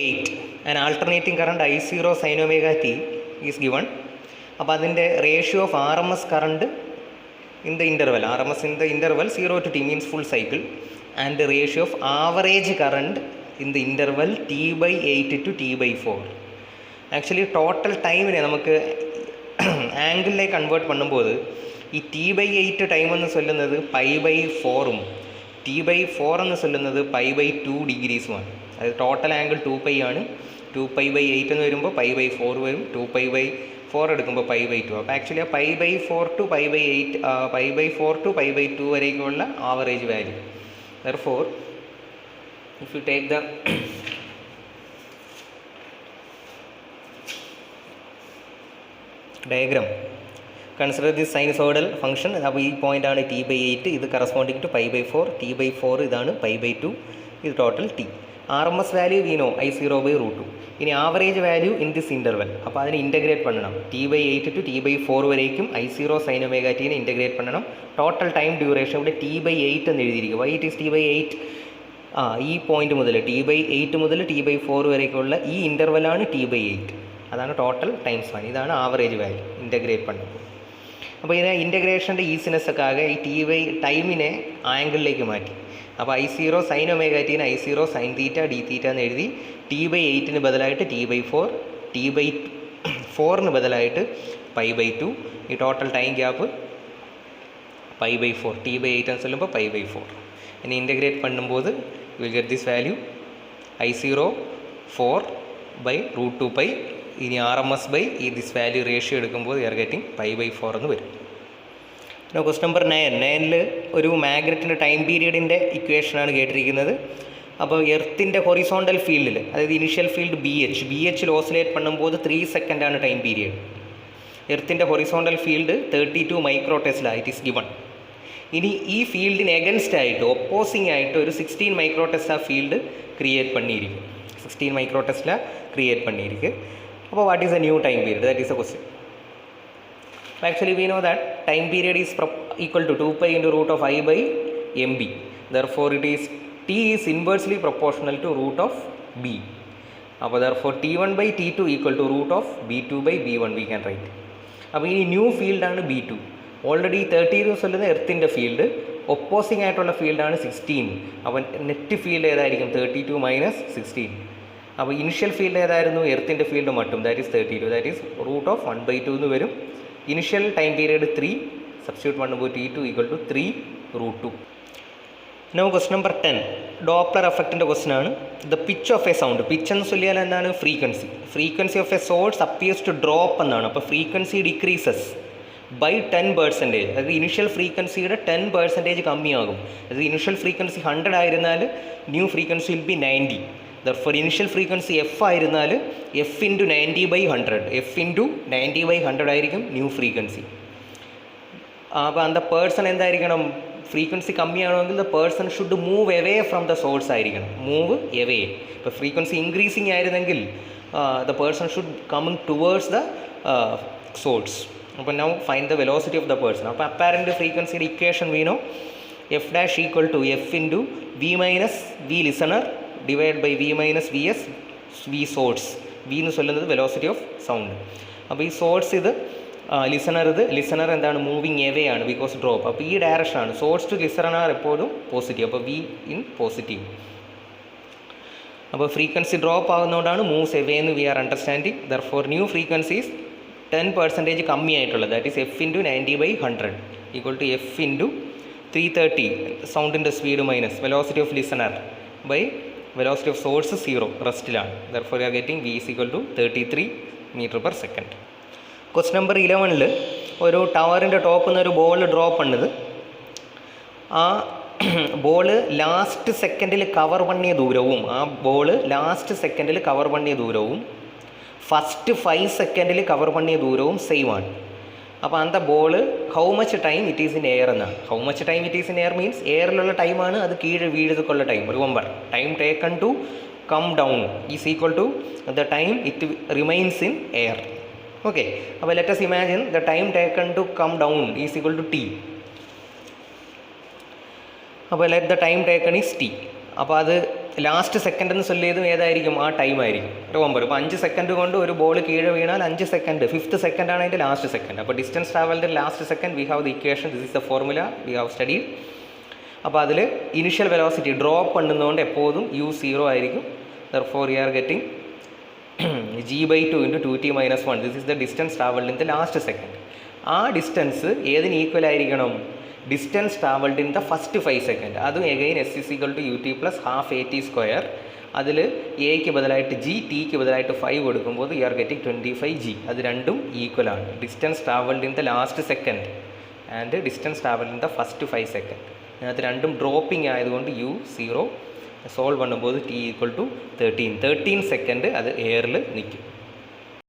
8 an alternating current I0 sin omega t is given. അപ്പോൾ അതിൻ്റെ ratio of RMS current in the interval, RMS in the interval 0 to t means full cycle, and the ratio of average current in the interval t/8 to t/4. Actually total ടൈമിനെ നമുക്ക് ആംഗിളിലേക്ക് convert പണുമ്പോൾ ഈ t/8 time എന്ന് ചൊല്ലുന്നത് π/4ഉം t/4 എന്ന് ചൊല്ലുന്നത് π/2 ഡിഗ്രീസുമാണ്. അതായത് total angle 2π ആണ്. 2π/8 എന്ന് വരുമ്പോൾ π/4 വരും. 2π/4 എടുക്കുമ്പോൾ π/2. അപ്പോൾ ആക്ച്വലി ആ π/4 ടു π/8 π/4 ടു π/2 വരേക്കുള്ള average value. Therefore, if you take the diagram, consider this sinusoidal function. അപ്പോൾ ഈ പോയിൻ്റ് ആണ് t/8, ഇത് കറസ്പോണ്ടിങ് ടു π/4, t/4 ഇതാണ് π/2, ഇത് total t. RMS value we know I0/√2. ഇനി average value in this interval, അപ്പോൾ അതിന് ഇൻ്റഗ്രേറ്റ് പണണം. t/8 ടു t/4 വരേക്കും I0 sin omega t നെ ഇൻ്റഗ്രേറ്റ് പണണം. ടോട്ടൽ ടൈം ഡ്യൂറേഷൻ ഇവിടെ t/8 എന്ന് എഴുതിയിരിക്കും. Why it is t/8? ഈ പോയിന്റ് മുതൽ t/8 മുതൽ t/4 വരേക്കുള്ള ഈ ഇൻ്റർവലാണ് t/8. അതാണ് ടോട്ടൽ ടൈം സ്പാൻ. ഇതാണ് ആവറേജ് വാല്യൂ ഇൻ്റഗ്രേറ്റ് പണുമ്പോൾ. അപ്പോൾ ഇതിനെ ഇൻ്റഗ്രേഷൻ്റെ ഈസിനെസ് ഒക്കെ ആകെ ഈ ടൈമിനെ ആംഗിളിലേക്ക് മാറ്റി. അപ്പോൾ I0 sin omega t നെ I0 sin θ d θ എന്ന് എഴുതി. t/8 ബദലായിട്ട് t/4, t/4 ബദലായിട്ട് π/2. ഈ ടോട്ടൽ ടൈം ഗ്യാപ്പ് π/4, t/8 എന്ന് ചൊല്ലുമ്പോൾ π/4. ഇനി ഇൻ്റഗ്രേറ്റ് പണുമ്പോൾ will get this value I0 4/√2π. ഇനി RMS ബൈ ഈ ദിസ് വാല്യൂ റേഷ്യോ എടുക്കുമ്പോൾ വി ആർ ഗെറ്റിംഗ് π/4 എന്ന് വരും. ക്വസ്റ്റ്യൻ നമ്പർ 9 ഒരു മാഗ്നറ്റിൻ്റെ ടൈം പീരീഡിൻ്റെ ഇക്വേഷനാണ് കേട്ടിരിക്കുന്നത്. അപ്പോൾ എർത്തിൻ്റെ ഹൊറിസോണ്ടൽ ഫീൽഡിൽ, അതായത് ഇനിഷ്യൽ ഫീൽഡ് ബി എച്ചിൽ ഓസിലേറ്റ് പണുമ്പോൾ 3 സെക്കൻഡാണ് ടൈം പീരീഡ്. എർത്തിൻ്റെ horizontal field 32 micro tesla it is given. ഇനി ഈ ഫീൽഡിന് എഗൻസ്റ്റ് ആയിട്ട് ഒപ്പോസിങ് ആയിട്ട് ഒരു 16 മൈക്രോ ടെസ്ല ഫീൽഡ് ക്രിയേറ്റ് പണിയിരിക്കും. 16 മൈക്രോ ടെസ്ല ക്രിയേറ്റ് പണിയിരിക്കും. അപ്പോൾ what is a new time period? That is a question. Actually we know that time period is equal to 2π into root of I/mb. Therefore it is t is inversely proportional to root of b. അപ്പോൾ therefore t1/t2 equal to root of b2/b1 we can write. അപ്പോൾ ഈ new ഫീൽഡാണ് b2. Already 30 ചൊല്ലുന്ന എർത്തിൻ്റെ field, opposing ആയിട്ടുള്ള ഫീൽഡാണ് 16. അപ്പോൾ net field ഏതായിരിക്കും? 32 minus 16. അപ്പോൾ ഇനിഷ്യൽ ഫീൽഡ് ഏതായിരുന്നു? എർത്തിൻ്റെ ഫീൽഡ് മട്ടും, that is 32, that is root of 1/2 എന്ന് വരും. ഇനിഷ്യൽ ടൈം പീരീഡ് 3, സബ്സ്റ്റിറ്റ്യൂട്ട് പണുമ്പോൾ t2 equal to 3√2. No question number 10 Doppler എഫക്റ്റിൻ്റെ ക്വസ്റ്റ്യൻ ആണ്. The pitch of a sound, pitch എന്ന് ചൊല്ലിയാൽ എന്താണ്? Frequency of a source appears to drop എന്നാണ്. അപ്പോൾ ഫ്രീക്വൻസി ഡിക്രീസസ് ബൈ 10%. അതായത് ഇനിഷ്യൽ ഫ്രീക്വൻസിയുടെ 10% കമ്മിയാകും. അതായത് ഇനിഷ്യൽ ഫ്രീക്വൻസി 100 ആയിരുന്നാൽ new frequency will be 90. Therefore initial frequency f ആയിരുന്നാൽ f ഇൻറ്റു 90/100, f ഇൻറ്റു 90/100 ആയിരിക്കും ന്യൂ ഫ്രീക്വൻസി. അപ്പോൾ അന്ത പേഴ്സൺ എന്തായിരിക്കണം? ഫ്രീക്വൻസി കമ്മിയാണെങ്കിൽ the person should move away from the source ആയിരിക്കണം. Move away. ഇപ്പോൾ ഫ്രീക്വൻസി ഇൻക്രീസിങ് ആയിരുന്നെങ്കിൽ the person should coming towards the source. അപ്പോൾ now find the velocity of the person. അപ്പോൾ അപ്പാരൻ്റ് ഫ്രീക്വൻസിയുടെ ഇക്വേഷൻ വീണോ f dash equal to f into v minus v listener divide by v minus vs v source. v എന്ന് ചൊല്ലുന്നത് velocity of sound. അപ്പോൾ ഈ source ഇത് listener എന്താണ്? Moving away ആണ്, ബിക്കോസ് ഡ്രോപ്പ്. അപ്പോൾ ഈ ഡയറക്ഷനാണ് സോഴ്സ് ടു ലിസണർ എപ്പോഴും പോസിറ്റീവ്. അപ്പോൾ v ഇൻ പോസിറ്റീവ്. അപ്പോൾ ഫ്രീക്വൻസി ഡ്രോപ്പ് ആകുന്നതുകൊണ്ടാണ് മൂവ്സ് എവേ എന്ന് we are understanding. Therefore new frequencies 10% കമ്മിയായിട്ടുള്ളത്, that is f into 90/100 equal to f into 330 സൗണ്ടിൻ്റെ speed minus velocity of listener by velocity of source 0 റെസ്റ്റിലാണ്. Therefore you are getting v is equal to 33 m/s. Question number 11 ഒരു ടവറിൻ്റെ ടോപ്പിൽ നിന്ന് ഒരു ball drop പണ്ണത്. ആ ball last സെക്കൻഡിൽ cover പണിയ ദൂരവും ഫസ്റ്റ് 5 സെക്കൻഡിൽ കവർ പണിയ ദൂരവും സെയിം ആണ്. അപ്പോൾ അന്ത ball how much time it is in air എന്നാണ്. How much time it is in air means എയറിലുള്ള ടൈമാണ് അത് കീഴ് വീഴുകൊള്ള time. Remember time taken to come down is equal to the time it remains in air. Okay, അപ്പോൾ let us imagine the time taken to come down is equal to t. അപ്പോൾ let the time taken is t. അപ്പോൾ അത് last second എന്ന് സൊല്ല് ചെയ്തും ഏതായിരിക്കും ആ time ആയിരിക്കും remember. ഇപ്പോൾ 5 സെക്കൻഡ് കൊണ്ട് ഒരു ബോൾ കീഴെ വീണാൽ 5 സെക്കൻഡ്, 5th സെക്കൻഡാണ് അതിൻ്റെ ലാസ്റ്റ് സെക്കൻഡ്. അപ്പോൾ ഡിസ്റ്റൻസ് ട്രാവലിൻ്റെ last second we have the equation, this is the formula we have study. അപ്പോൾ അതിൽ ഇനിഷ്യൽ വെലോസിറ്റി ഡ്രോപ്പ് പണ്ടുന്നതുകൊണ്ട് എപ്പോഴും u0 ആയിരിക്കും. therefore we are getting g/2 × 2t-1. This is the distance travelled in the last second. ആ distance ഏതിന് equal ആയിരിക്കണം? Distance travelled in the first 5 second. അതും again s = ut + ½ at². അതിൽ എക്ക് ബദലായിട്ട് g, tick ബദലായിട്ട് 5 കൊടുക്കുമ്പോൾ U are getting 25g. അത് രണ്ടും ഈക്വലാണ്. Distance travelled in the last second and distance travelled in the first 5 second. അതിനകത്ത് രണ്ടും ഡ്രോപ്പിംഗ് ആയതുകൊണ്ട് u0 സോൾവ് பண்ணுമ്പോൾ t = 13 സെക്കൻഡ് അത് എയറിൽ നിൽക്കും.